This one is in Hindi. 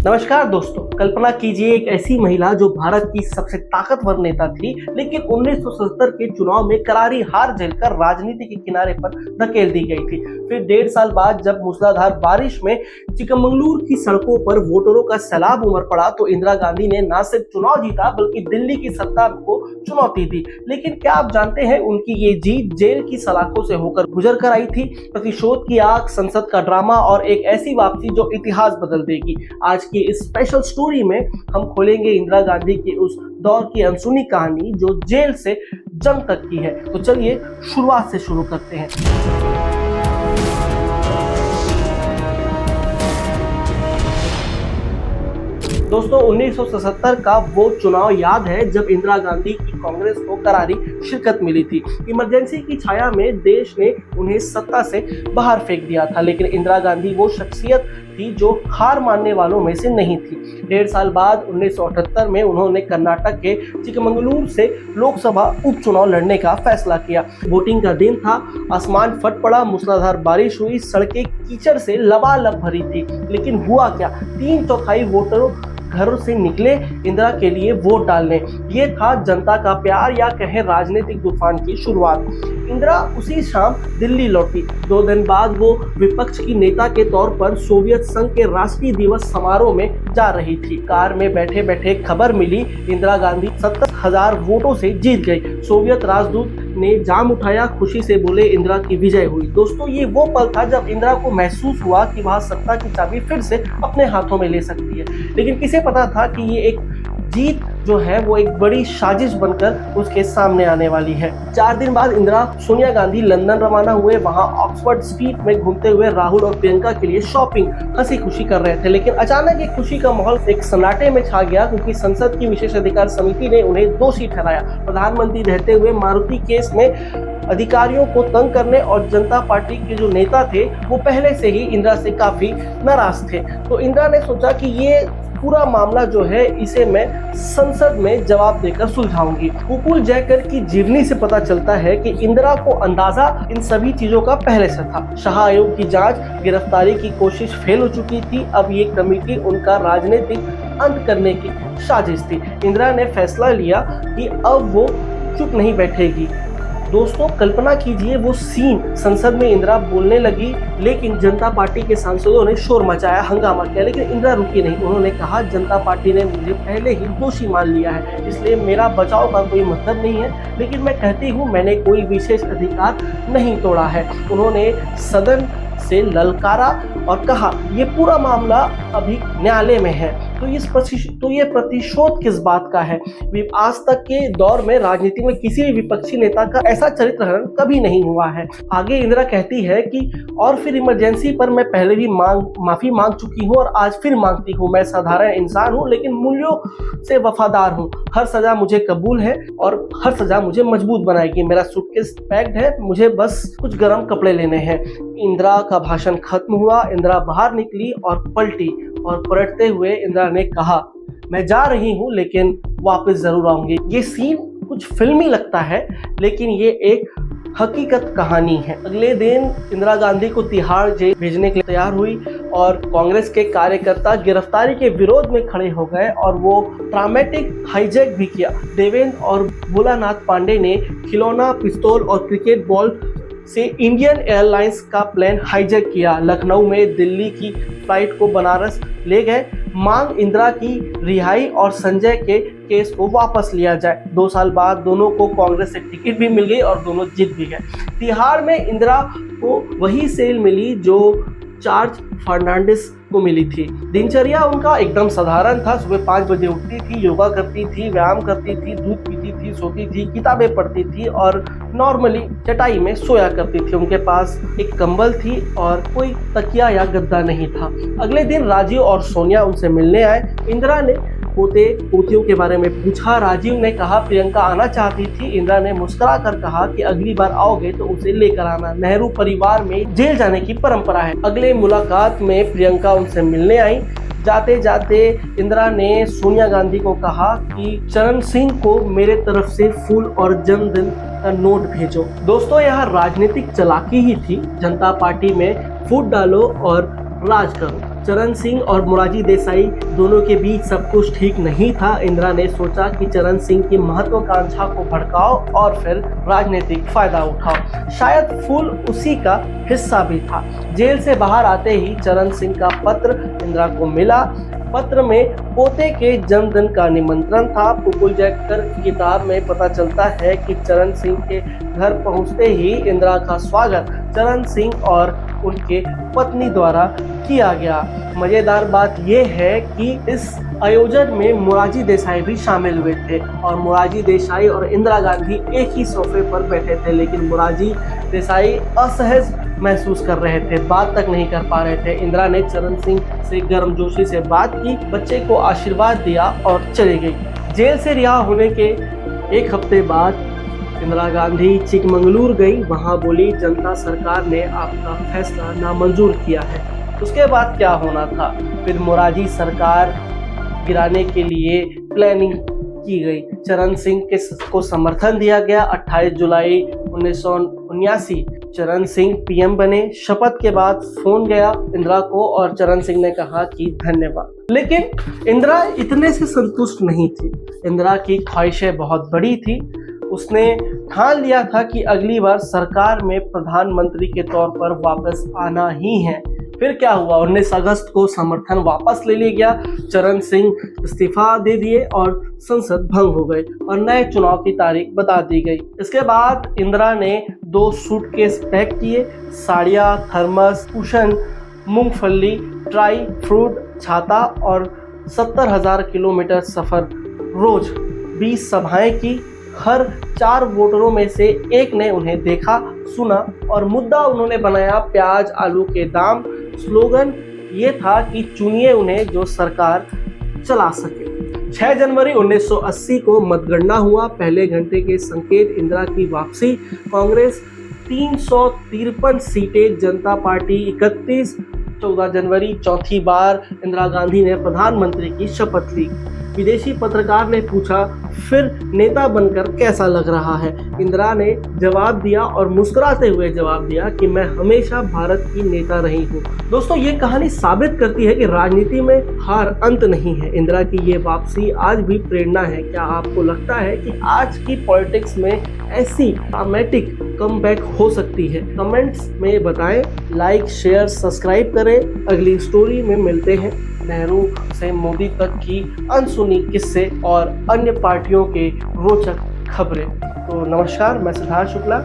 नमस्कार दोस्तों, कल्पना कीजिए एक ऐसी महिला जो भारत की सबसे ताकतवर नेता थी, लेकिन 1977 के चुनाव में करारी हार झेलकर राजनीति के किनारे पर धकेल दी गई थी। फिर 1.5 साल बाद जब मूसलाधार बारिश में चिकमंगलुरु की सड़कों पर वोटरों का सैलाब उमड़ पड़ा तो इंदिरा गांधी ने न सिर्फ चुनाव जीता बल्कि दिल्ली की सत्ता को चुनौती दी। लेकिन क्या आप जानते हैं उनकी ये जीत जेल की सलाखों से होकर गुजर कर आई थी। प्रतिशोध की आग, संसद का ड्रामा और एक ऐसी वापसी जो इतिहास बदल देगी। आज की इस स्पेशल स्टोरी में हम खोलेंगे इंदिरा गांधी के उस दौर की अनसुनी कहानी जो जेल से जंग तक की है। तो चलिए शुरुआत से शुरू करते हैं। दोस्तों, 1977 का वो चुनाव याद है जब इंदिरा गांधी की कांग्रेस को करारी शिकस्त मिली थी। इमरजेंसी की छाया में देश ने उन्हें सत्ता से बाहर फेंक दिया था, लेकिन इंदिरा गांधी वो शख्सियत थी जो हार मानने वालों में से नहीं थी। 1.5 साल बाद 1978 में उन्होंने कर्नाटक के चिकमंगलुरु से लोकसभा उपचुनाव लड़ने का फैसला किया। वोटिंग का दिन था, आसमान फट पड़ा, मूसलाधार बारिश हुई, सड़कें कीचड़ से लबालब भरी थी। लेकिन हुआ क्या, 3/4 वोटरों घरों से निकले इंदिरा के लिए वोट डालने। ये था जनता का प्यार या कहें राजनीतिक तूफान की शुरुआत। इंदिरा उसी शाम दिल्ली लौटी। 2 दिन बाद वो विपक्ष की नेता के तौर पर सोवियत संघ के राष्ट्रीय दिवस समारोह में जा रही थी। कार में बैठे बैठे खबर मिली इंदिरा गांधी 70,000 वोटों से जीत गई। सोवियत राजदूत ने जाम उठाया, खुशी से बोले इंदिरा की विजय हुई। दोस्तों, ये वो पल था जब इंदिरा को महसूस हुआ कि वह सत्ता की चाबी फिर से अपने हाथों में ले सकती है। लेकिन किसे पता था कि ये एक जीत जो है वो एक बड़ी साजिश बनकर उसके सामने आने वाली है। 4 दिन बाद इंदिरा सोनिया गांधी लंदन रवाना हुए। वहां ऑक्सफोर्ड स्ट्रीट में घूमते हुए राहुल और प्रियंका के लिए शॉपिंग हंसी खुशी कर रहे थे। लेकिन अचानक एक खुशी का माहौल एक सन्नाटे में छा गया क्योंकि संसद की विशेष अधिकार समिति ने उन्हें दोषी ठहराया। प्रधानमंत्री रहते हुए मारुति केस में अधिकारियों को तंग करने और जनता पार्टी के जो नेता थे वो पहले से ही इंदिरा से काफी नाराज थे। तो इंदिरा ने सोचा कि ये पूरा मामला जो है इसे मैं संसद में जवाब देकर सुलझाऊंगी। उपकूल जयकर की जीवनी से पता चलता है कि इंदिरा को अंदाजा इन सभी चीजों का पहले से था। शाह आयोग की जांच, गिरफ्तारी की कोशिश फेल हो चुकी थी। अब ये कमेटी उनका राजनीतिक अंत करने की साजिश थी। इंदिरा ने फैसला लिया कि अब वो चुप नहीं बैठेगी। दोस्तों, कल्पना कीजिए वो सीन, संसद में इंदिरा बोलने लगी लेकिन जनता पार्टी के सांसदों ने शोर मचाया, हंगामा किया, लेकिन इंदिरा रुकी नहीं। उन्होंने कहा जनता पार्टी ने मुझे पहले ही दोषी मान लिया है, इसलिए मेरा बचाव का कोई मतलब नहीं है। लेकिन मैं कहती हूँ मैंने कोई विशेष अधिकार नहीं तोड़ा है। उन्होंने सदन से ललकारा और कहा ये पूरा मामला अभी न्यायालय में है। तो ये प्रतिशोध किस बात का है? आज तक के दौर में राजनीति में किसी भी विपक्षी नेता का ऐसा चरित्र हनन कभी नहीं हुआ है। आगे इंदिरा कहती है कि और फिर इमरजेंसी पर मैं पहले भी माफी मांग चुकी हूँ और आज फिर मांगती हूँ। मैं साधारण इंसान हूँ लेकिन मूल्यों से वफादार हूँ। हर सजा मुझे कबूल है और हर सजा मुझे मजबूत बनाएगी। मेरा सूटकेस पैक्ड है, मुझे बस कुछ गर्म कपड़े लेने हैं। इंदिरा का भाषण खत्म हुआ। इंदिरा बाहर निकली और पलटी, और पलटते हुए इंदिरा ने कहा मैं जा रही हूँ लेकिन वापस जरूर आऊंगी। ये सीन कुछ फिल्मी लगता है लेकिन ये एक हकीकत कहानी है। अगले दिन इंदिरा गांधी को तिहाड़ जेल भेजने के लिए तैयार हुई और कांग्रेस के कार्यकर्ता गिरफ्तारी के विरोध में खड़े हो गए और वो ड्रामेटिक हाईजैक भी किया। देवेंद्र और भोलानाथ पांडे ने खिलौना, पिस्तौल और क्रिकेट बॉल से इंडियन एयरलाइंस का प्लेन हाईजैक किया। लखनऊ में दिल्ली की फ्लाइट को बनारस ले गए। मांग इंदिरा की रिहाई और संजय के केस को वापस लिया जाए। 2 साल बाद दोनों को कांग्रेस से टिकट भी मिल गई और दोनों जीत भी गए। तिहाड़ में इंदिरा को वही सेल मिली जो जॉर्ज फर्नांडिस को मिली थी। दिनचर्या उनका एकदम साधारण था। सुबह 5 बजे उठती थी, योगा करती थी, व्यायाम करती थी, दूध पीती थी, सोती थी, किताबें पढ़ती थी और नॉर्मली चटाई में सोया करती थी। उनके पास एक कंबल थी और कोई तकिया या गद्दा नहीं था। अगले दिन राजीव और सोनिया उनसे मिलने आए। इंदिरा ने पोते पोतियों के बारे में पूछा। राजीव ने कहा प्रियंका आना चाहती थी। इंदिरा ने मुस्कुरा कर कहा कि अगली बार आओगे तो उसे लेकर आना। नेहरू परिवार में जेल जाने की परंपरा है। अगले मुलाकात में प्रियंका उनसे मिलने आई। जाते जाते इंदिरा ने सोनिया गांधी को कहा कि चरण सिंह को मेरे तरफ से फूल और जन्मदिन का नोट भेजो। दोस्तों, यह राजनीतिक चालाकी ही थी। जनता पार्टी में फूट डालो और राज करो। चरण सिंह और मोरारजी देसाई दोनों के बीच सब कुछ ठीक नहीं था। इंदिरा ने सोचा कि चरण सिंह की महत्वाकांक्षा को भड़काओ और फिर राजनीतिक फायदा उठाओ। शायद फूल उसी का हिस्सा भी था। जेल से बाहर आते ही चरण सिंह का पत्र इंदिरा को मिला। पत्र में पोते के जन्मदिन का निमंत्रण था। पुपुल जैकर की किताब में पता चलता है कि चरण सिंह के घर पहुंचते ही इंदिरा का स्वागत चरण सिंह और उनके पत्नी द्वारा किया गया। मजेदार बात यह है कि इस आयोजन में मोरारजी देसाई भी शामिल हुए थे और मोरारजी देसाई और इंदिरा गांधी एक ही सोफे पर बैठे थे, लेकिन मोरारजी देसाई असहज महसूस कर रहे थे, बात तक नहीं कर पा रहे थे। इंदिरा ने चरण सिंह से गर्मजोशी से बात की, बच्चे को आशीर्वाद दिया और चली गई। जेल से रिहा होने के एक हफ्ते बाद इंदिरा गांधी चिकमंगलूर गई। वहां बोली, जनता सरकार ने आपका फैसला नामंजूर किया है। उसके बाद क्या होना था? फिर मोरारजी सरकार गिराने के लिए प्लानिंग की गई। चरण सिंह को समर्थन दिया गया। 28 जुलाई 1979 चरण सिंह पीएम बने। शपथ के बाद फोन गया इंदिरा को और चरण सिंह ने कहा कि धन्यवाद। लेकिन इंदिरा इतने से संतुष्ट नहीं थी। इंदिरा की ख्वाहिशें बहुत बड़ी थी। उसने ठान लिया था कि अगली बार सरकार में प्रधानमंत्री के तौर पर वापस आना ही है। फिर क्या हुआ? 19 अगस्त को समर्थन वापस ले लिया गया। चरण सिंह इस्तीफा दे दिए और संसद भंग हो गई और नए चुनाव की तारीख बता दी गई। इसके बाद इंदिरा ने 2 सूटकेस पैक किए, साड़ियाँ, थर्मस, कुशन, मूंगफली, ड्राई फ्रूट, छाता और 70,000 किलोमीटर सफर, रोज 20 सभाएं की। हर 4 वोटरों में से एक ने उन्हें देखा, सुना और मुद्दा उन्होंने बनाया प्याज आलू के दाम। स्लोगन ये था कि चुनिए उन्हें जो सरकार चला सके। 6 जनवरी 1980 को मतगणना हुआ। पहले घंटे के संकेत इंदिरा की वापसी। कांग्रेस 353 सीटें, जनता पार्टी 31। 14 जनवरी चौथी बार इंदिरा गांधी ने प्रधानमंत्री की शपथ ली। विदेशी पत्रकार ने पूछा, फिर नेता बनकर कैसा लग रहा है? इंदिरा ने जवाब दिया और मुस्कुराते हुए जवाब दिया कि मैं हमेशा भारत की नेता रही हूँ। दोस्तों, ये कहानी साबित करती है कि राजनीति में हार अंत नहीं है। इंदिरा की ये वापसी आज भी प्रेरणा है। क्या आपको लगता है कि आज की पॉलिटिक्स में ऐसी ड्रामेटिक कमबैक हो सकती है? कमेंट्स में बताएं। लाइक, शेयर, सब्सक्राइब करें। अगली स्टोरी में मिलते हैं। नेहरू से मोदी तक की अनसुनी किस्से और अन्य पार्टियों के रोचक खबरें। तो नमस्कार, मैं सिद्धार्थ शुक्ला।